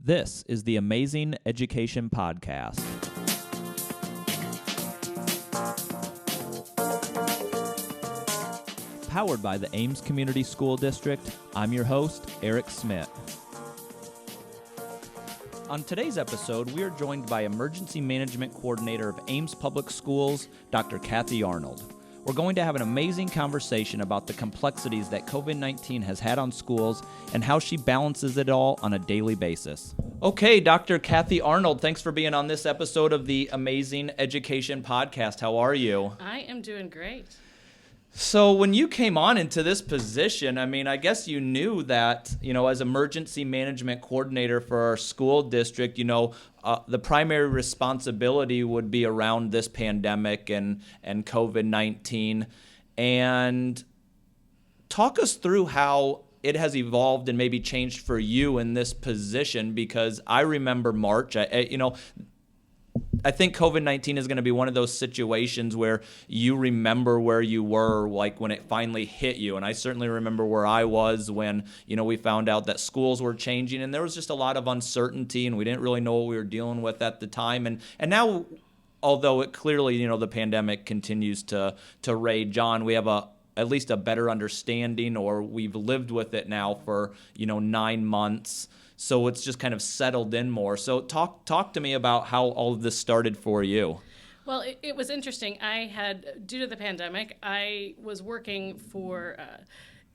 This is the Amazing Education Podcast. Powered by the Ames Community School District, I'm your host, Eric Smith. On today's episode, we are joined by Emergency Management Coordinator of Ames Public Schools, Dr. Kathi Arnold. We're going to have an amazing conversation about the complexities that COVID-19 has had on schools and how she balances it all on a daily basis. Okay, Dr. Kathi Arnold, thanks for being on this episode of the Amazing Education Podcast. How are you? I am doing great. So when you came on into this position, I guess you knew that, as emergency management coordinator for our school district, the primary responsibility would be around this pandemic and COVID-19. And talk us through how it has evolved and maybe changed for you in this position, because I remember March, I think COVID-19 is going to be one of those situations where you remember where you were, like when it finally hit you. And I certainly remember where I was when, we found out that schools were changing and there was just a lot of uncertainty and we didn't really know what we were dealing with at the time. And now, although it clearly, the pandemic continues to rage on, we have at least a better understanding, or we've lived with it now for, 9 months. So it's just kind of settled in more. So talk to me about how all of this started for you. Well, it was interesting. Due to the pandemic, I was working for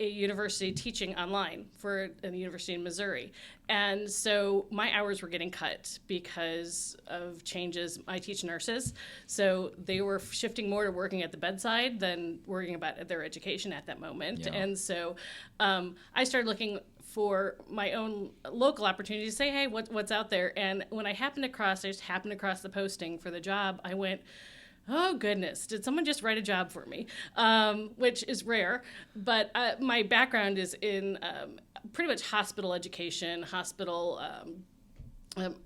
a university teaching online for a university in Missouri. And so my hours were getting cut because of changes. I teach nurses, so they were shifting more to working at the bedside than worrying about their education at that moment. Yeah. And so I started looking for my own local opportunity to say, hey, what's out there? And when I happened across the posting for the job, I went, oh, goodness, did someone just write a job for me? Which is rare. But my background is in pretty much hospital education, hospital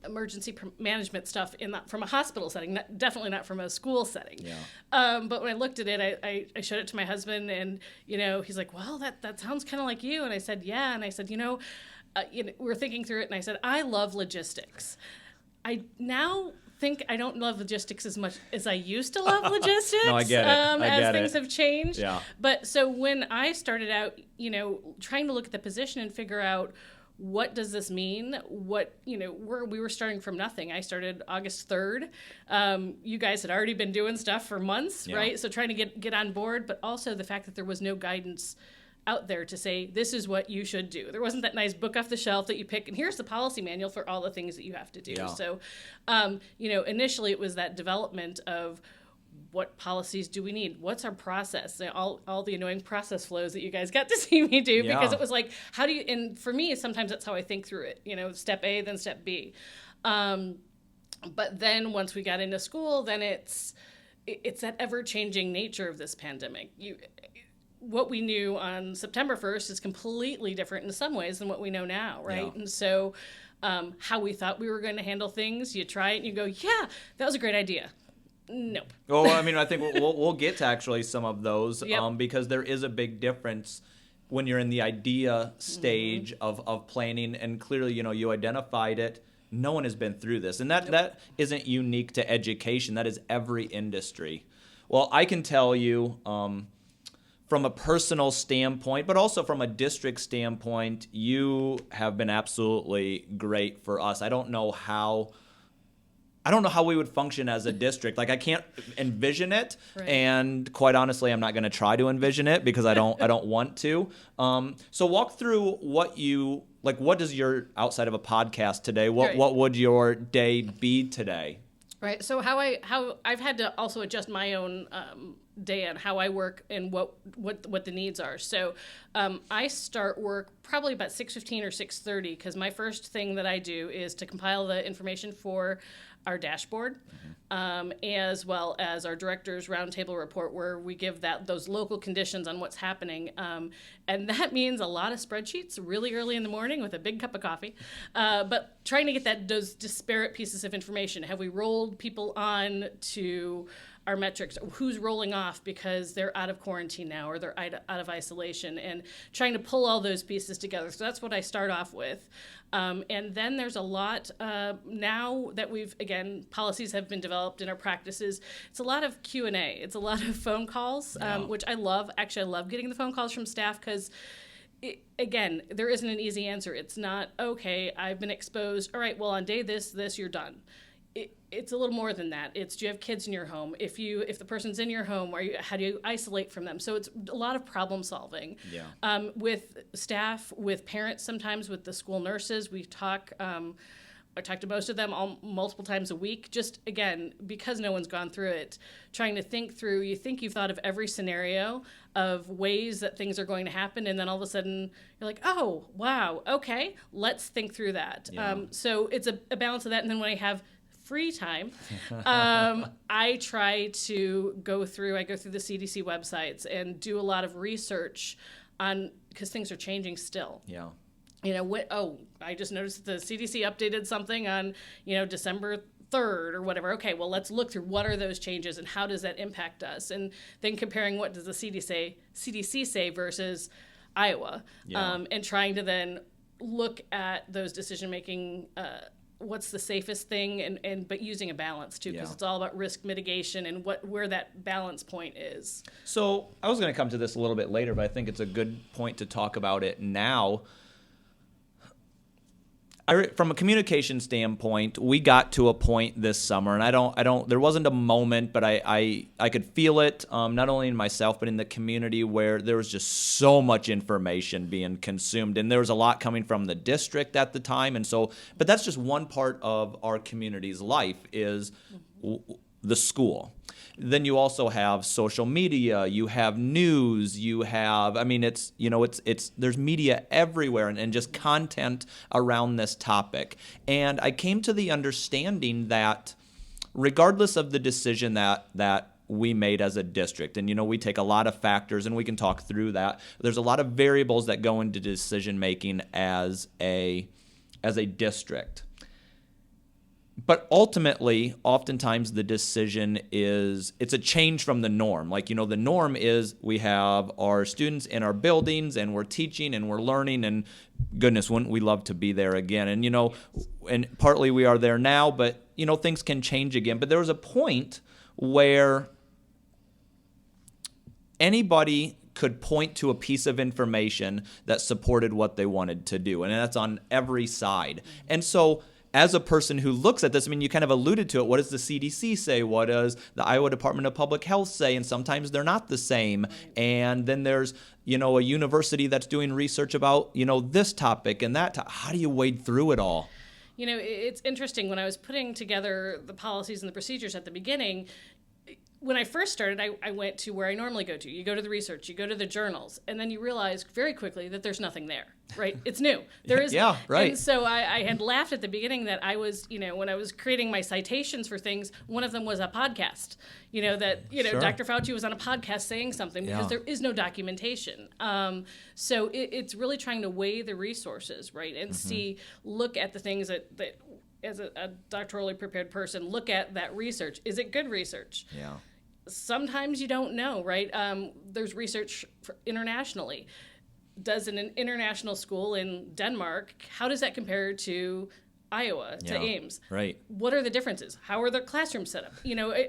emergency management stuff from a hospital setting, definitely not from a school setting. Yeah. But when I looked at it, I showed it to my husband, and he's like, well, that sounds kind of like you. And I said, yeah. And I said, we were thinking through it, and I said, I love logistics. I now think I don't love logistics as much as I used to love logistics. No, I get it. As things have changed. Yeah. But so when I started out, trying to look at the position and figure out, what does this mean? We were starting from nothing. I started August 3rd. You guys had already been doing stuff for months, yeah. Right? So trying to get on board, but also the fact that there was no guidance out there to say, this is what you should do. There wasn't that nice book off the shelf that you pick, and here's the policy manual for all the things that you have to do. Yeah. So, initially it was that development of, what policies do we need? What's our process? All the annoying process flows that you guys got to see me do, because it was like, how do you, and for me, sometimes that's how I think through it, step A, then step B. But then once we got into school, then it's that ever-changing nature of this pandemic. What we knew on September 1st is completely different in some ways than what we know now, right? Yeah. And so how we thought we were going to handle things, you try it and you go, yeah, that was a great idea. Nope. Well, I think we'll get to actually some of those, yep. Because there is a big difference when you're in the idea stage mm-hmm. of planning, and clearly, you identified it. No one has been through this, and that isn't unique to education. That is every industry. Well, I can tell you from a personal standpoint, but also from a district standpoint, you have been absolutely great for us. I don't know how we would function as a district. Like, I can't envision it, right. And quite honestly, I'm not going to try to envision it because I don't want to. So walk through what does your, outside of a podcast today, what would your day be today? Right. So how I've had to also adjust my own day on how I work and what the needs are. So I start work probably about 6:15 or 6:30, because my first thing that I do is to compile the information for our dashboard, mm-hmm. As well as our director's roundtable report, where we give those local conditions on what's happening. And that means a lot of spreadsheets really early in the morning with a big cup of coffee, but trying to get those disparate pieces of information. Have we rolled people on to our metrics, who's rolling off because they're out of quarantine now or they're out of isolation, and trying to pull all those pieces together. So that's what I start off with. And then there's a lot now that policies have been developed in our practices. It's a lot of Q&A. It's a lot of phone calls, which I love. Actually, I love getting the phone calls from staff because again, there isn't an easy answer. It's not, okay, I've been exposed. All right, well, on day this, you're done. It's a little more than that. It's, do you have kids in your home? If the person's in your home, how do you isolate from them? So it's a lot of problem solving. Yeah. With staff, with parents, sometimes with the school nurses, we talk. I talk to most of them multiple times a week, just, again, because no one's gone through it, trying to think through, you think you've thought of every scenario of ways that things are going to happen, and then all of a sudden you're like, oh, wow, okay, let's think through that. Yeah. So it's a balance of that, and then when I have free time, I try to go through the CDC websites and do a lot of research on, because things are changing still. Yeah. I just noticed the CDC updated something on, December 3rd or whatever. Okay, well, let's look through what are those changes and how does that impact us? And then comparing what does the CDC say versus Iowa, and trying to then look at those decision-making, what's the safest thing, but using a balance too, because it's all about risk mitigation and where that balance point is. So I was going to come to this a little bit later, but I think it's a good point to talk about it now. From a communication standpoint, we got to a point this summer, and there wasn't a moment, but I could feel it, not only in myself, but in the community, where there was just so much information being consumed, and there was a lot coming from the district at the time, but that's just one part of our community's life is the school. Then you also have social media, you have news, there's media everywhere and just content around this topic. And I came to the understanding that regardless of the decision that we made as a district, and we take a lot of factors and we can talk through that. There's a lot of variables that go into decision making as a district. But ultimately, oftentimes the decision it's a change from the norm. Like, the norm is we have our students in our buildings and we're teaching and we're learning, and goodness, wouldn't we love to be there again? And, and partly we are there now, but, things can change again. But there was a point where anybody could point to a piece of information that supported what they wanted to do. And that's on every side. And so, as a person who looks at this, you kind of alluded to it. What does the CDC say? What does the Iowa Department of Public Health say? And sometimes they're not the same. And then there's, a university that's doing research about, this topic and that. How do you wade through it all? It's interesting. When I was putting together the policies and the procedures at the beginning, when I first started, I went to where I normally go to. You go to the research, you go to the journals, and then you realize very quickly that there's nothing there, right? It's new. There is. Yeah, right. And so I had laughed at the beginning that I was, when I was creating my citations for things, one of them was a podcast, sure. Dr. Fauci was on a podcast saying something because there is no documentation. So it's really trying to weigh the resources, right? And look at the things that as a doctorally prepared person, look at that research. Is it good research? Yeah. Sometimes you don't know, right? There's research internationally. Does an international school in Denmark, how does that compare to Iowa, to Ames? Right. What are the differences? How are their classrooms set up?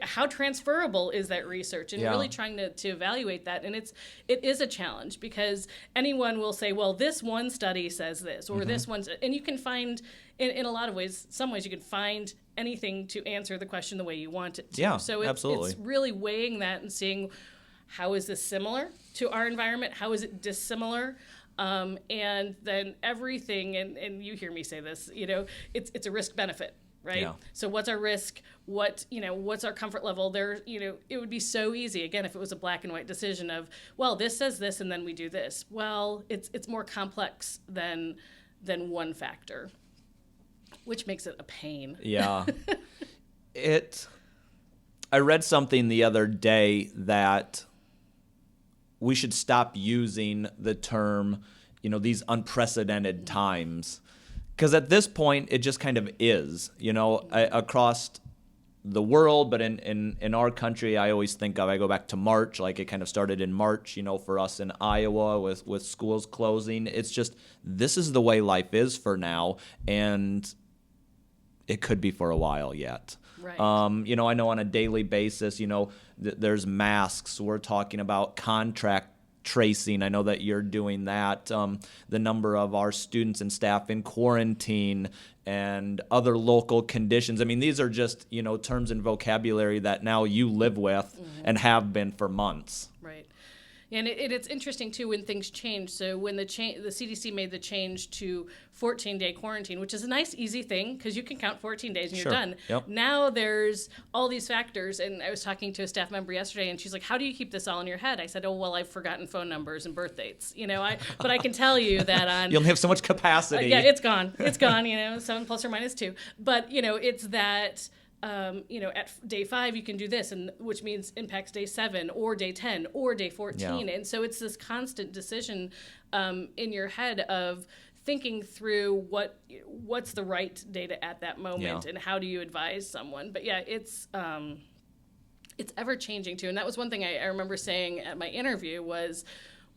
How transferable is that research? And really trying to evaluate that. And it is a challenge because anyone will say, well, this one study says this, or this one's, and you can find, in a lot of ways, some ways you can find anything to answer the question the way you want it to. Yeah, so absolutely. It's really weighing that and seeing how is this similar to our environment? How is it dissimilar? And then everything, and you hear me say this, it's a risk benefit, right? Yeah. So what's our risk? What's our comfort level? It would be so easy, again, if it was a black and white decision of, well, this says this and then we do this. Well, it's more complex than one factor, which makes it a pain. Yeah. I read something the other day that we should stop using the term, these unprecedented times. Because at this point, it just kind of is, across the world, but in our country, I always think of, I go back to March, like it kind of started in March, for us in Iowa with schools closing. It's just, this is the way life is for now, and it could be for a while yet. Right. I know on a daily basis, there's masks. We're talking about contract tracing. I know that you're doing that. The number of our students and staff in quarantine and other local conditions. I mean, these are just, terms and vocabulary that now you live with and have been for months. Right. And it's interesting, too, when things change. So when the CDC made the change to 14-day quarantine, which is a nice, easy thing because you can count 14 days and you're done. Yep. Now there's all these factors. And I was talking to a staff member yesterday, and she's like, how do you keep this all in your head? I said, oh, well, I've forgotten phone numbers and birth dates. But I can tell you that on... You only have so much capacity. Yeah, it's gone. It's gone, 7 plus or minus 2. But, it's that... at day 5 you can do this, and which means impacts day 7 or day 10 or day 14. And so it's this constant decision in your head of thinking through what's the right data at that moment and how do you advise someone. But it's ever changing too. And that was one thing I remember saying at my interview was,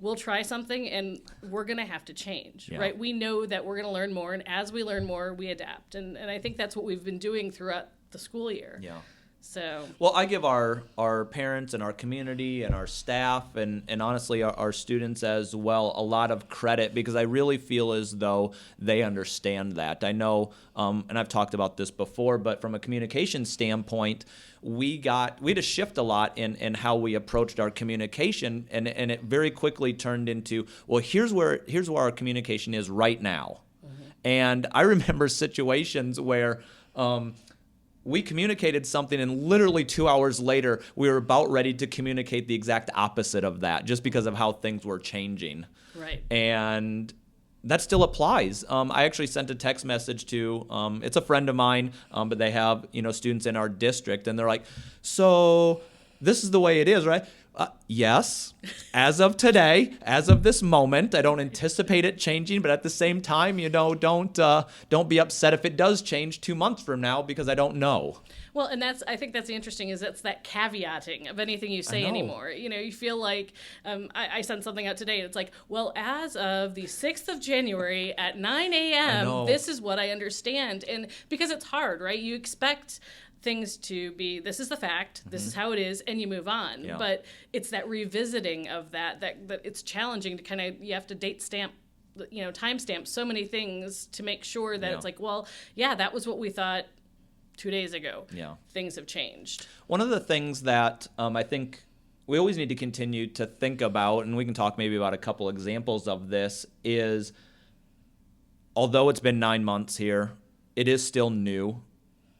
we'll try something and we're going to have to change, right? We know that we're going to learn more, and as we learn more, we adapt. And I think that's what we've been doing throughout the school year. Yeah. So. Well, I give our parents and our community and our staff and honestly our students as well a lot of credit, because I really feel as though they understand that. I know, and I've talked about this before, but from a communication standpoint, we had to shift a lot in how we approached our communication, and it very quickly turned into, well, here's where our communication is right now. And I remember situations where we communicated something, and literally 2 hours later, we were about ready to communicate the exact opposite of that, just because of how things were changing. Right. And that still applies. I actually sent a text message to, it's a friend of mine, but they have, students in our district, and they're like, so this is the way it is, right? Yes, as of today, as of this moment, I don't anticipate it changing, but at the same time, don't be upset if it does change 2 months from now, because I don't know. Well, and I think that's the interesting, is it's that caveating of anything you say anymore. You feel like, I sent something out today, and it's like, well, as of the 6th of January at 9 a.m., this is what I understand. And because it's hard, right? You expect things to be, this is the fact, this is how it is, and you move on. Yeah. But it's that revisiting of that it's challenging to kind of, you have to date stamp, time stamp so many things to make sure that it's like, well, yeah, that was what we thought 2 days ago. Yeah. Things have changed. One of the things that I think we always need to continue to think about, and we can talk maybe about a couple examples of this, is although it's been 9 months here, it is still new.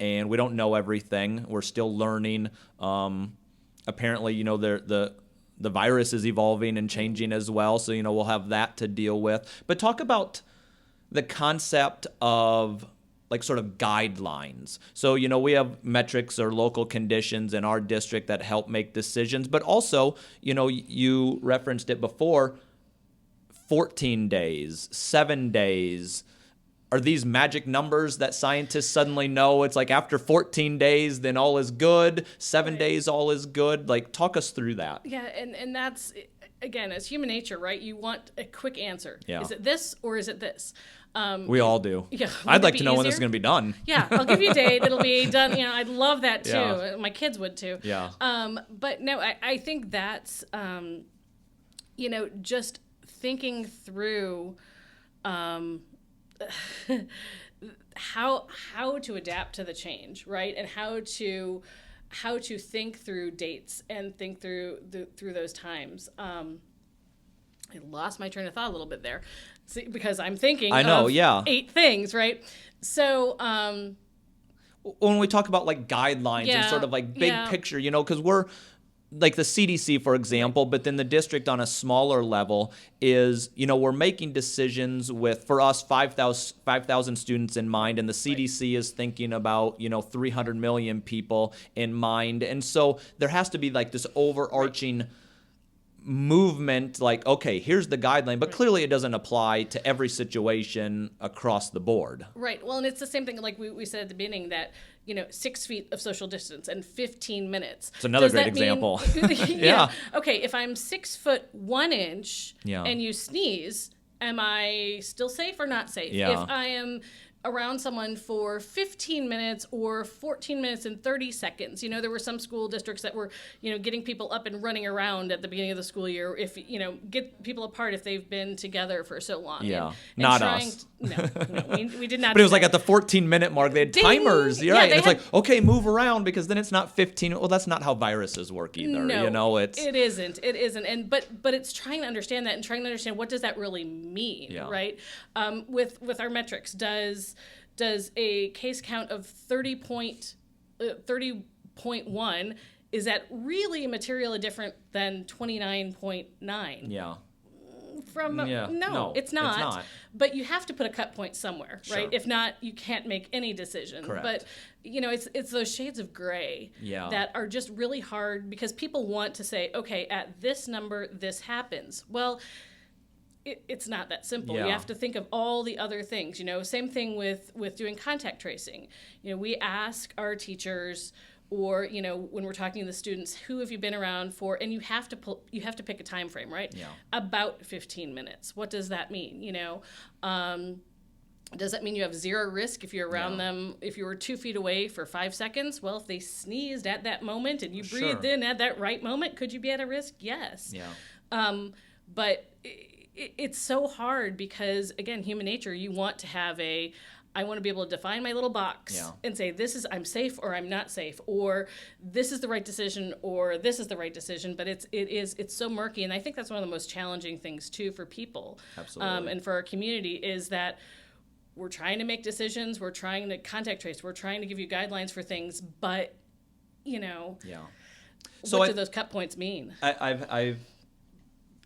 And we don't know everything. We're still learning. Apparently, the virus is evolving and changing as well. So, we'll have that to deal with. But talk about the concept of like sort of guidelines. So, we have metrics or local conditions in our district that help make decisions. But also, you referenced it before, 14 days, 7 days. Are these magic numbers that scientists suddenly know? It's like after 14 days, then all is good. 7 days, all is good. Like, talk us through that. Yeah, and that's, again, as human nature, right? You want a quick answer. Yeah. Is it this or is it this? We all do. Yeah. I'd like to know when this is going to be done. Yeah, I'll give you a date. It'll be done. I'd love that too. Yeah. My kids would too. Yeah. But no, I think that's, just thinking through how to adapt to the change, right? And how to think through dates and think through those times. I lost my train of thought a little bit there, because I'm thinking of 8 things, right? So when we talk about like guidelines and sort of like big picture, because we're like the CDC, for example, but then the district on a smaller level is, we're making decisions with, for us, 5,000 students in mind, and the CDC is thinking about, 300 million people in mind. And so there has to be like this overarching movement, like, okay, here's the guideline, but clearly it doesn't apply to every situation across the board. Right. Well, and it's the same thing like we said at the beginning that, 6 feet of social distance and 15 minutes. It's another Does great that example. mean, Yeah. Okay, if I'm 6'1" Yeah. and you sneeze, am I still safe or not safe? Yeah. If I am around someone for 15 minutes or 14 minutes and 30 seconds. There were some school districts that were, getting people up and running around at the beginning of the school year if, get people apart if they've been together for so long. Yeah, and not trying us. No, we did not. But it was do like that. at the 14-minute mark, they had Ding! timers. Yeah, Right. they And it's had- like, okay, move around because then it's not 15. Well, that's not how viruses work either. No, It's it isn't. It isn't. And but it's trying to understand that and trying to understand what does that really mean, Yeah. right? With our metrics, does a case count of 30.1 is that really materially different than 29.9? Yeah. No, it's not. But you have to put a cut point somewhere, right? Sure. If not, you can't make any decision. Correct. But it's those shades of gray that are just really hard because people want to say, okay, at this number, this happens. Well, it's not that simple. Yeah. You have to think of all the other things. Same thing with doing contact tracing. We ask our teachers, or when we're talking to the students, who have you been around for, and you have to pick a time frame, right? Yeah. About 15 minutes. What does that mean? Does that mean you have zero risk if you're around them, if you were 2 feet away for 5 seconds? Well, if they sneezed at that moment and you breathed in at that right moment, could you be at a risk? Yes. Yeah. But it's so hard because, again, human nature, you want to have I want to be able to define my little box and say, I'm safe or I'm not safe, or this is the right decision or this is the right decision. But it's so murky. And I think that's one of the most challenging things, too, for people. Absolutely. And for our community is that we're trying to make decisions. We're trying to contact trace. We're trying to give you guidelines for things. But, So what do those cut points mean? I've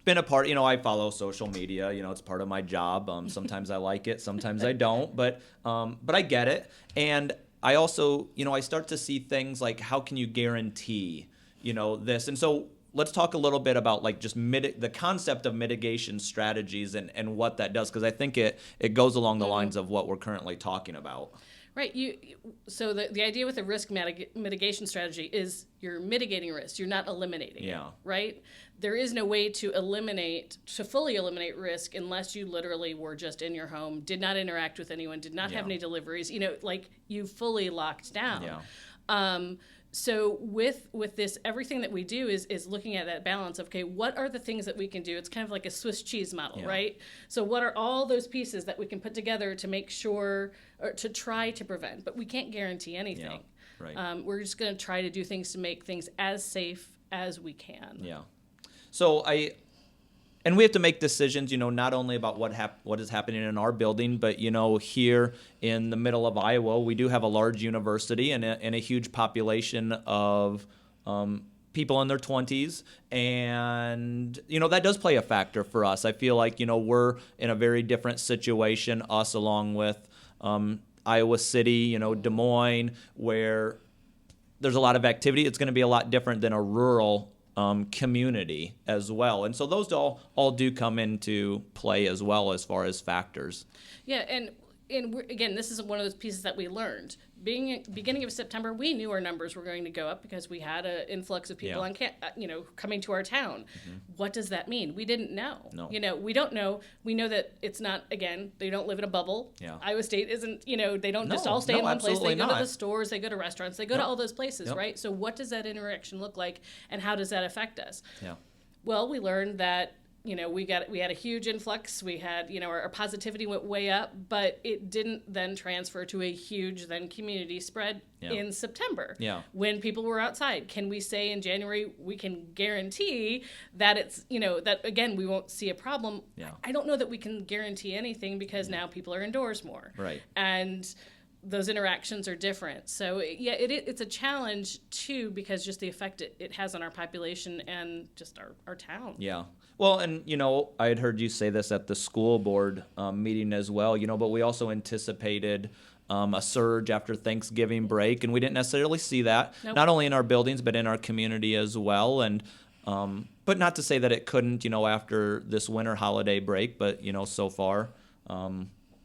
been a part, I follow social media, it's part of my job. Sometimes I like it, sometimes I don't, but I get it. And I also, I start to see things like, how can you guarantee, this? And so let's talk a little bit about like just the concept of mitigation strategies and what that does, because I think it goes along the lines of what we're currently talking about. Right. So the idea with a risk mitigation strategy is you're mitigating risk. You're not eliminating it, right? There is no way to fully eliminate risk unless you literally were just in your home, did not interact with anyone, did not have any deliveries, like you fully locked down. So with this, everything that we do is looking at that balance of, okay, what are the things that we can do? It's kind of like a Swiss cheese model, right? So what are all those pieces that we can put together to make sure, or to try to prevent? But we can't guarantee anything. Yeah, right. We're just going to try to do things to make things as safe as we can. Yeah. So and we have to make decisions, not only about what is happening in our building, but, here in the middle of Iowa, we do have a large university and a huge population of people in their 20s. And, that does play a factor for us. I feel like, we're in a very different situation, us along with Iowa City, Des Moines, where there's a lot of activity. It's going to be a lot different than a rural community as well. And so those all do come into play as well as far as factors. Yeah, and again, this is one of those pieces that we learned. Beginning of September, we knew our numbers were going to go up because we had an influx of people coming to our town. Mm-hmm. What does that mean? We didn't know. No. We don't know. We know that it's not, again, they don't live in a bubble. Yeah. Iowa State isn't, they don't just all stay in one place. They go not. to the stores, they go to restaurants, they go to all those places, right? So what does that interaction look like and how does that affect us? Yeah. Well, we learned that we had a huge influx. We had, our positivity went way up, but it didn't then transfer to a huge then community spread in September. Yeah. When people were outside. Can we say in January we can guarantee that it's, that again we won't see a problem? Yeah. I don't know that we can guarantee anything because now people are indoors more. Right. And those interactions are different. So it's a challenge too because just the effect it has on our population and just our town. Yeah. Well, and I had heard you say this at the school board meeting as well, but we also anticipated a surge after Thanksgiving break, and we didn't necessarily see that, not only in our buildings but in our community as well. And But not to say that it couldn't, after this winter holiday break. But so far,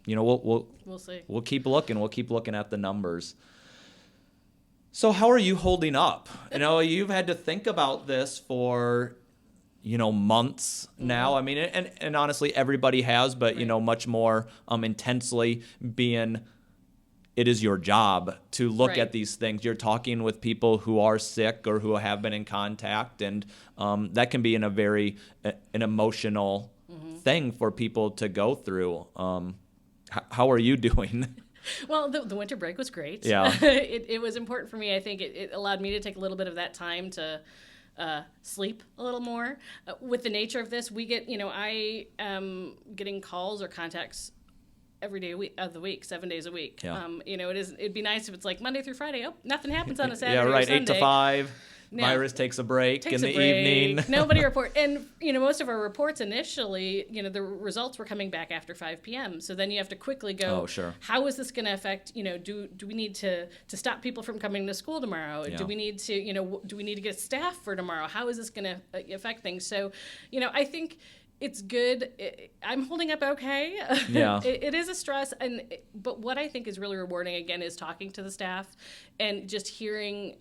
We'll see. We'll keep looking. We'll keep looking at the numbers. So how are you holding up? You've had to think about this for months now. I mean, and honestly, everybody has, but Right. Much more intensely, being it is your job to look Right. at these things. You're talking with people who are sick or who have been in contact, and that can be an emotional thing for people to go through. How are you doing? Well, the winter break was great. Yeah. It was important for me. I think it allowed me to take a little bit of that time to sleep a little more. With the nature of this, we get, I am getting calls or contacts every day of the week, 7 days a week. Yeah. It'd be nice if it's like Monday through Friday. Oh, nothing happens on a Saturday Yeah, or right. Sunday. 8 to 5. No. Virus takes a break Takes in a the break. evening. Nobody report. And, most of our reports initially, the results were coming back after 5 p.m. So then you have to quickly go, Oh, sure. How is this going to affect, do we need to stop people from coming to school tomorrow? Yeah. Do we need to, do we need to get staff for tomorrow? How is this going to affect things? So, I think it's good. I'm holding up okay. Yeah. It is a stress. But what I think is really rewarding, again, is talking to the staff and just hearing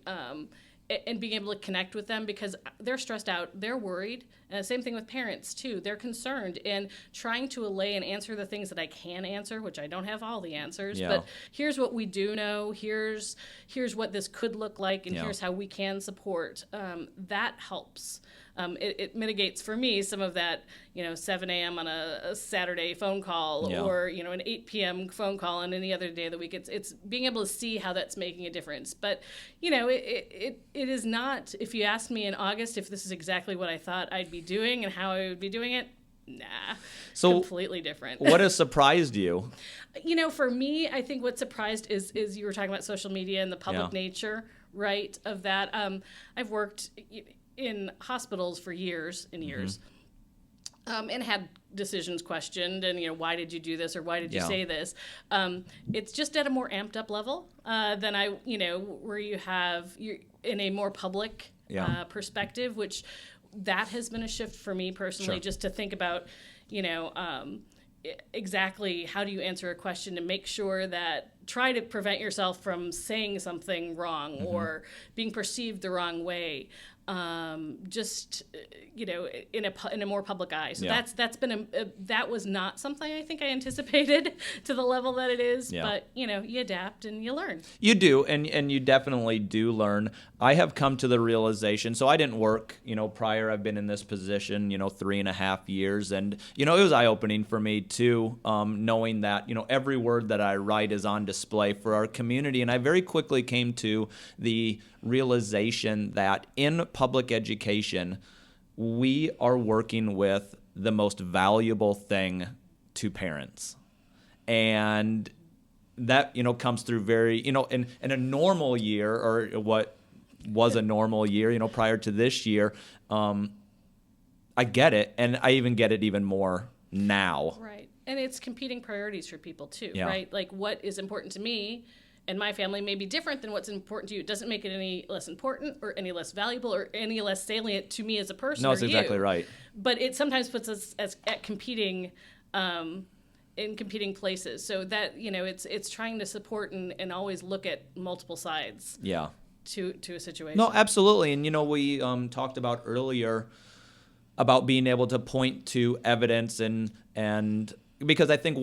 and being able to connect with them, because they're stressed out, they're worried. Same thing with parents too. They're concerned, and trying to allay and answer the things that I can answer, which I don't have all the answers. Yeah. But here's what we do know. Here's what this could look like, and Yeah. here's how we can support. That helps. It mitigates for me some of that, 7 a.m. on a Saturday phone call, Yeah. or an 8 p.m. phone call on any other day of the week. It's being able to see how that's making a difference. But it is not. If you asked me in August if this is exactly what I thought I'd be doing and how I would be doing it, nah, So completely different. What has surprised you? For me, I think what surprised is you were talking about social media and the public Yeah. nature, right, of that. I've worked in hospitals for years and years, and had decisions questioned, and why did you do this, or why did you Yeah. say this? It's just at a more amped up level than where you're in a more public Yeah. perspective, which that has been a shift for me personally, Sure. just to think about exactly how do you answer a question to make sure that try to prevent yourself from saying something wrong or being perceived the wrong way. Just in a more public eye. So Yeah. that's been that was not something I think I anticipated to the level that it is. Yeah. But you adapt and you learn. You do, and you definitely do learn. I have come to the realization, so I didn't work, prior. I've been in this position, 3.5 years, and, it was eye-opening for me, too, knowing that, every word that I write is on display for our community, and I very quickly came to the realization that in public education, we are working with the most valuable thing to parents. And that, comes through very, in a normal year, or what was a normal year, prior to this year, I get it. And I even get it even more now. Right. And it's competing priorities for people too, Yeah. right? Like what is important to me and my family may be different than what's important to you. It doesn't make it any less important or any less valuable or any less salient to me as a person. No, or that's exactly you. right. But it sometimes puts us at competing in competing places. So that, it's trying to support and always look at multiple sides Yeah. to a situation. No, absolutely. And, we talked about earlier about being able to point to evidence and because I think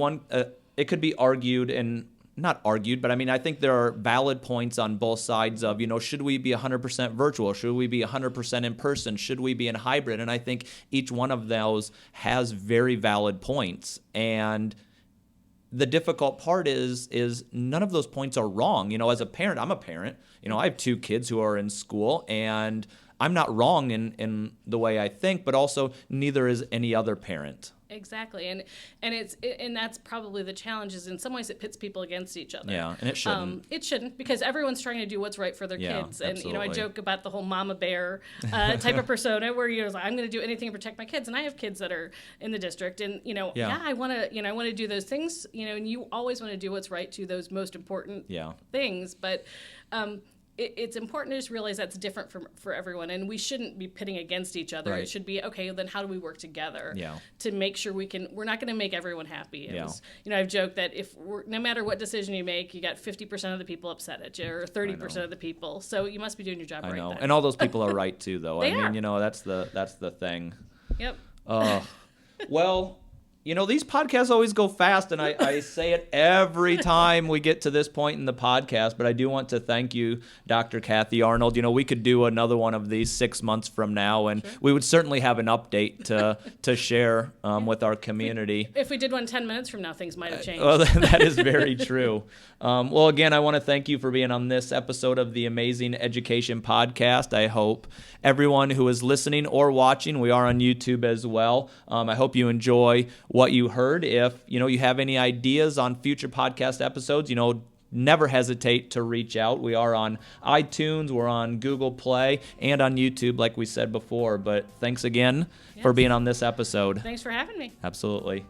it could be argued and not argued, but I think there are valid points on both sides of, should we be 100% virtual? Should we be 100% in person? Should we be in hybrid? And I think each one of those has very valid points. And the difficult part is none of those points are wrong. As a parent, I'm a parent. I have 2 kids who are in school, and I'm not wrong in the way I think, but also neither is any other parent. Exactly, and that's probably the challenge. Is in some ways it pits people against each other. Yeah, and it shouldn't. It shouldn't, because everyone's trying to do what's right for their Yeah, kids. And I absolutely. joke about the whole mama bear type of persona, where you're like, I'm going to do anything to protect my kids. And I have kids that are in the district, and I want to do those things. And you always want to do what's right to those most important Yeah. things, but. it's important to just realize that's different for everyone, and we shouldn't be pitting against each other. Right. It should be, okay, then how do we work together Yeah. to make sure we're not going to make everyone happy. Yeah. I've joked that no matter what decision you make, you got 50% of the people upset at you, or 30% of the people. So you must be doing your job right. I know, then. and all those people are right too, though. They I mean, are. that's the thing. Yep. Well, these podcasts always go fast, and I say it every time we get to this point in the podcast, but I do want to thank you, Dr. Kathi Arnold. We could do another one of these 6 months from now, and we would certainly have an update to share with our community. If we did one 10 minutes from now, things might have changed. Well, that is very true. Well, again, I want to thank you for being on this episode of the Amazing Education Podcast. I hope everyone who is listening or watching, we are on YouTube as well. I hope you enjoy what you heard. If you have any ideas on future podcast episodes, never hesitate to reach out. We are on iTunes, we're on Google Play, and on YouTube, like we said before. But thanks again for being on this episode. Thanks for having me. Absolutely.